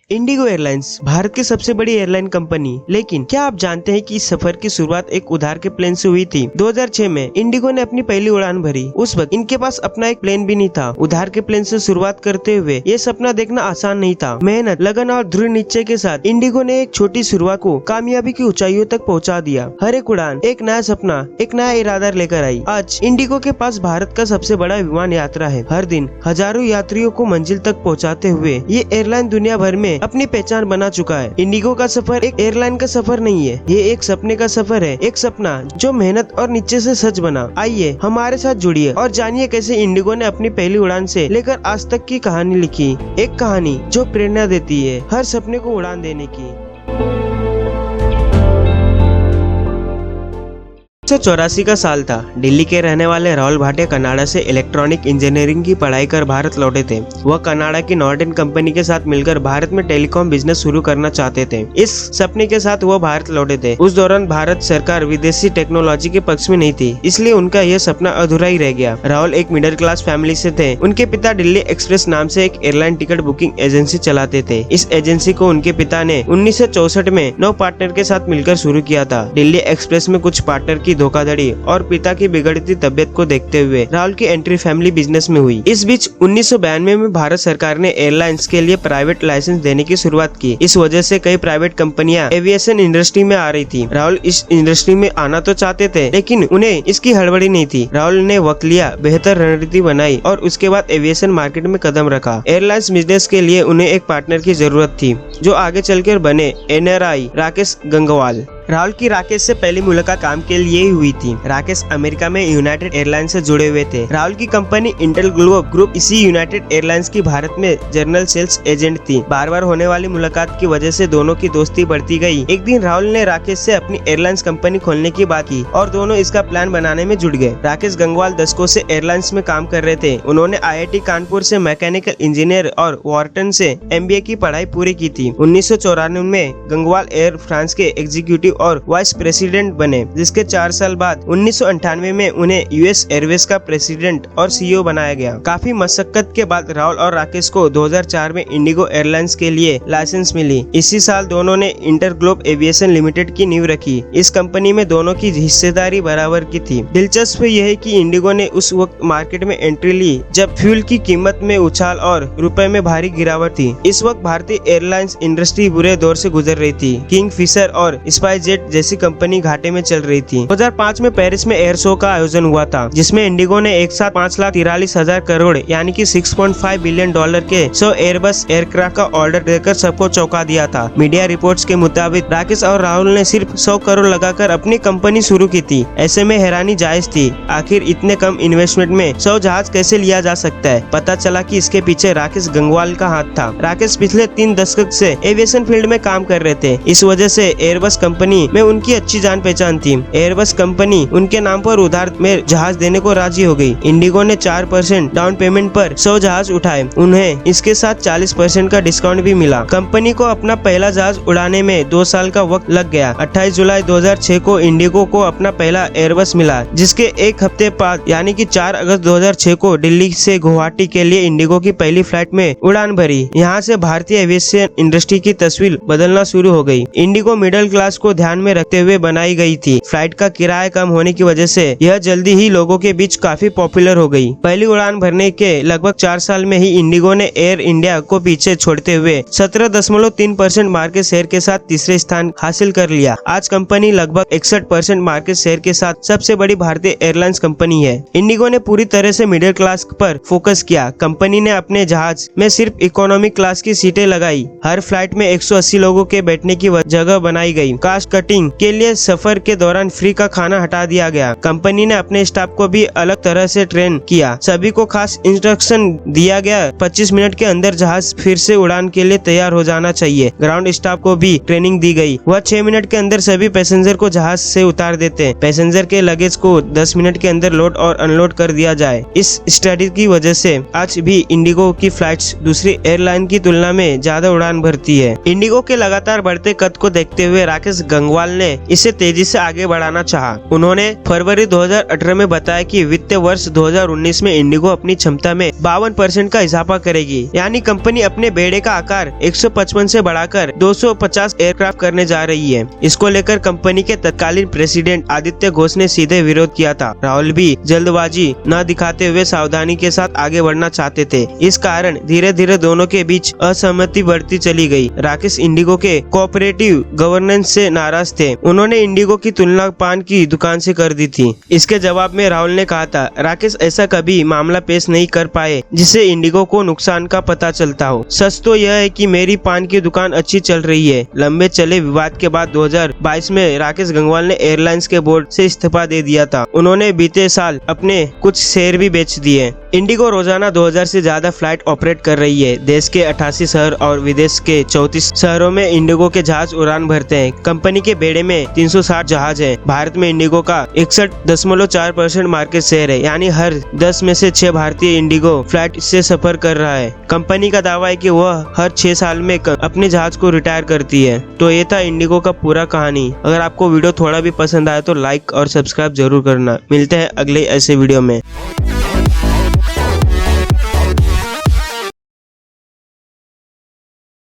Indigo airlines Bharat की सबसे बड़ी एयरलाइन कंपनी। लेकिन क्या आप जानते हैं कि इस सफर की शुरुआत एक उधार के प्लेन से हुई थी। 2006 में इंडिगो ने अपनी पहली उड़ान भरी। उस वक्त इनके पास अपना एक प्लेन भी नहीं था। उधार के प्लेन से शुरुआत करते हुए ये सपना देखना आसान नहीं था। मेहनत, लगन और दृढ़ निश्चय के साथ इंडिगो ने एक छोटी शुरुआत को कामयाबी की ऊंचाइयों तक पहुंचा दिया। हर एक उड़ान एक नया सपना, एक नया इरादा लेकर आई। आज इंडिगो के पास भारत का सबसे बड़ा विमान यात्रा है। हर दिन हजारों यात्रियों को मंजिल तक पहुंचाते हुए ये एयरलाइन दुनिया भर में अपनी पहचान बना चुका है। इंडिगो का सफर एक एयरलाइन का सफर नहीं है, ये एक सपने का सफर है। एक सपना जो मेहनत और निश्चय से सच बना। आइए हमारे साथ जुड़िए और जानिए कैसे इंडिगो ने अपनी पहली उड़ान से लेकर आज तक की कहानी लिखी। एक कहानी जो प्रेरणा देती है हर सपने को उड़ान देने की। 1984 का साल था। दिल्ली के रहने वाले राहुल भाटिया कनाडा से इलेक्ट्रॉनिक इंजीनियरिंग की पढ़ाई कर भारत लौटे थे। वह कनाडा की नॉर्डन कंपनी के साथ मिलकर भारत में टेलीकॉम बिजनेस शुरू करना चाहते थे। इस सपने के साथ वह भारत लौटे थे। उस दौरान भारत सरकार विदेशी टेक्नोलॉजी के पक्ष में नहीं थी, इसलिए उनका यह सपना अधूरा ही रह गया। राहुल एक मिडिल क्लास फैमिली से थे। उनके पिता दिल्ली एक्सप्रेस नाम से एक एयरलाइन टिकट बुकिंग एजेंसी चलाते थे। इस एजेंसी को उनके पिता ने 1964 में 9 पार्टनर के साथ मिलकर शुरू किया था। दिल्ली एक्सप्रेस में कुछ पार्टनर की धोखाधड़ी और पिता की बिगड़ती तबियत को देखते हुए राहुल की एंट्री फैमिली बिजनेस में हुई। इस बीच 1992 में भारत सरकार ने एयरलाइंस के लिए प्राइवेट लाइसेंस देने की शुरुआत की। इस वजह से कई प्राइवेट कंपनियां एविएशन इंडस्ट्री में आ रही थी। राहुल इस इंडस्ट्री में आना तो चाहते थे, लेकिन उन्हें इसकी हड़बड़ी नहीं थी। राहुल ने वक्त लिया, बेहतर रणनीति बनाई और उसके बाद एविएशन मार्केट में कदम रखा। एयरलाइंस बिजनेस के लिए उन्हें एक पार्टनर की जरूरत थी, जो आगे चलकर बने NRI राकेश गंगवाल। राहुल की राकेश से पहली मुलाकात काम के लिए ही हुई थी। राकेश अमेरिका में यूनाइटेड एयरलाइंस से जुड़े हुए थे। राहुल की कंपनी इंटेल ग्लोब ग्रुप इसी यूनाइटेड एयरलाइंस की भारत में जनरल सेल्स एजेंट थी। बार बार होने वाली मुलाकात की वजह से दोनों की दोस्ती बढ़ती गई। एक दिन राहुल ने राकेश से अपनी एयरलाइंस कंपनी खोलने की बात की और दोनों इसका प्लान बनाने में जुट गए। राकेश गंगवाल दशकों से एयरलाइंस में काम कर रहे थे। उन्होंने IIT कानपुर से मैकेनिकल इंजीनियर और वॉर्टन से MBA की पढ़ाई पूरी की थी। 1994 में गंगवाल एयर फ्रांस के एग्जीक्यूटिव और वाइस प्रेसिडेंट बने, जिसके 4 साल बाद 1998 में उन्हें US एयरवेज का प्रेसिडेंट और CEO बनाया गया। काफी मशक्कत के बाद राहुल और राकेश को 2004 में इंडिगो एयरलाइंस के लिए लाइसेंस मिली। इसी साल दोनों ने इंटरग्लोब एविएशन लिमिटेड की नींव रखी। इस कंपनी में दोनों की हिस्सेदारी बराबर की थी। दिलचस्प यह है कि इंडिगो ने उस वक्त मार्केट में एंट्री ली जब फ्यूल की कीमत में उछाल और रुपए में भारी गिरावट थी। इस वक्त भारतीय एयरलाइंस इंडस्ट्री बुरे दौर से गुजर रही थी। किंग फिशर और स्पाइसजेट जैसी कंपनी घाटे में चल रही थी। 2005 में पेरिस में एयर शो का आयोजन हुआ था, जिसमें इंडिगो ने एक साथ 5,43,000 करोड़ यानी कि $6.5 बिलियन के 100 एयरबस एयरक्राफ्ट का ऑर्डर देकर सबको चौंका दिया था। मीडिया रिपोर्ट्स के मुताबिक राकेश और राहुल ने सिर्फ 100 करोड़ लगाकर अपनी कंपनी शुरू की थी। ऐसे में हैरानी जायज थी, आखिर इतने कम इन्वेस्टमेंट में 100 जहाज कैसे लिया जा सकता है। पता चला कि इसके पीछे राकेश गंगवाल का हाथ था। राकेश पिछले 3 दशक से एविएशन फील्ड में काम कर रहे थे। इस वजह से एयरबस कंपनी में उनकी अच्छी जान पहचान थी। एयरबस कंपनी उनके नाम पर उधार में जहाज देने को राजी हो गई। इंडिगो ने 4% डाउन पेमेंट पर 100 जहाज उठाए। उन्हें इसके साथ 40% का डिस्काउंट भी मिला। कंपनी को अपना पहला जहाज उड़ाने में 2 साल का वक्त लग गया। 28 जुलाई 2006 को इंडिगो को अपना पहला एयरबस मिला, जिसके एक हफ्ते बाद यानी कि 4 अगस्त 2006 को दिल्ली से गुवाहाटी के लिए इंडिगो की पहली फ्लाइट में उड़ान भरी। यहाँ से भारतीय एविएशन इंडस्ट्री की तस्वीर बदलना शुरू हो गई। इंडिगो मिडिल क्लास को ध्यान में रखते हुए बनाई गई थी। फ्लाइट का किराया कम होने की वजह से यह जल्दी ही लोगों के बीच काफी पॉपुलर हो गई। पहली उड़ान भरने के लगभग 4 साल में ही इंडिगो ने एयर इंडिया को पीछे छोड़ते हुए 17.3% मार्केट शेयर के साथ तीसरे स्थान हासिल कर लिया। आज कंपनी लगभग 61% मार्केट शेयर के साथ सबसे बड़ी भारतीय एयरलाइंस कंपनी है। इंडिगो ने पूरी तरह से मिडिल क्लास पर फोकस किया। कंपनी ने अपने जहाज में सिर्फ इकोनॉमिक क्लास की सीटें लगाई। हर फ्लाइट में 180 लोगों के बैठने की जगह बनाई गई। कास्ट कटिंग के लिए सफर के दौरान फ्री का खाना हटा दिया गया। कंपनी ने अपने स्टाफ को भी अलग तरह से ट्रेन किया। सभी को खास इंस्ट्रक्शन दिया गया। 25 मिनट के अंदर जहाज फिर से उड़ान के लिए तैयार हो जाना चाहिए। ग्राउंड स्टाफ को भी ट्रेनिंग दी गई। वह 6 मिनट के अंदर सभी पैसेंजर को जहाज से उतार देते। पैसेंजर के लगेज को 10 मिनट के अंदर लोड और अनलोड कर दिया जाए। इस स्टडी की वजह से आज भी इंडिगो की फ्लाइट्स दूसरी एयरलाइन की तुलना में ज्यादा उड़ान भरती है। इंडिगो के लगातार बढ़ते कद को देखते हुए राकेश गंगवाल ने इसे तेजी से आगे बढ़ाना चाहा। उन्होंने फरवरी 2018 में बताया कि वित्तीय वर्ष 2019 में इंडिगो अपनी क्षमता में 52% का इजाफा करेगी, यानी कंपनी अपने बेड़े का आकार 155 से बढ़ाकर 250 एयरक्राफ्ट करने जा रही है। इसको लेकर कंपनी के तत्कालीन प्रेसिडेंट आदित्य घोष ने सीधे विरोध किया था। राहुल भी जल्दबाजी न दिखाते हुए सावधानी के साथ आगे बढ़ना चाहते थे। इस कारण धीरे धीरे दोनों के बीच असहमति बढ़ती चली गई। राकेश इंडिगो के कोऑपरेटिव गवर्नेंस से नाराज थे। उन्होंने इंडिगो की तुलना पान की दुकान से कर दी थी। इसके जवाब में राहुल ने कहा था, राकेश ऐसा कभी मामला पेश नहीं कर पाए जिससे इंडिगो को नुकसान का पता चलता हो। सच तो यह है कि मेरी पान की दुकान अच्छी चल रही है। लंबे चले विवाद के बाद 2022 में राकेश गंगवाल ने एयरलाइंस के बोर्ड से इस्तीफा दे दिया था। उन्होंने बीते साल अपने कुछ शेयर भी बेच दिए। इंडिगो रोजाना 2000 से ज्यादा फ्लाइट ऑपरेट कर रही है। देश के 88 शहर और विदेश के 34 शहरों में इंडिगो के जहाज उड़ान भरते हैं। कंपनी के बेड़े में 360 जहाज हैं। भारत में इंडिगो का 61.4% मार्केट शेयर है, यानी हर 10 में से 6 भारतीय इंडिगो फ्लाइट से सफर कर रहा है। कंपनी का दावा है कि वह हर 6 साल में अपने जहाज को रिटायर करती है। तो ये था इंडिगो का पूरा कहानी। अगर आपको वीडियो थोड़ा भी पसंद आया तो लाइक और सब्सक्राइब जरूर करना। मिलते हैं अगले ऐसे वीडियो में।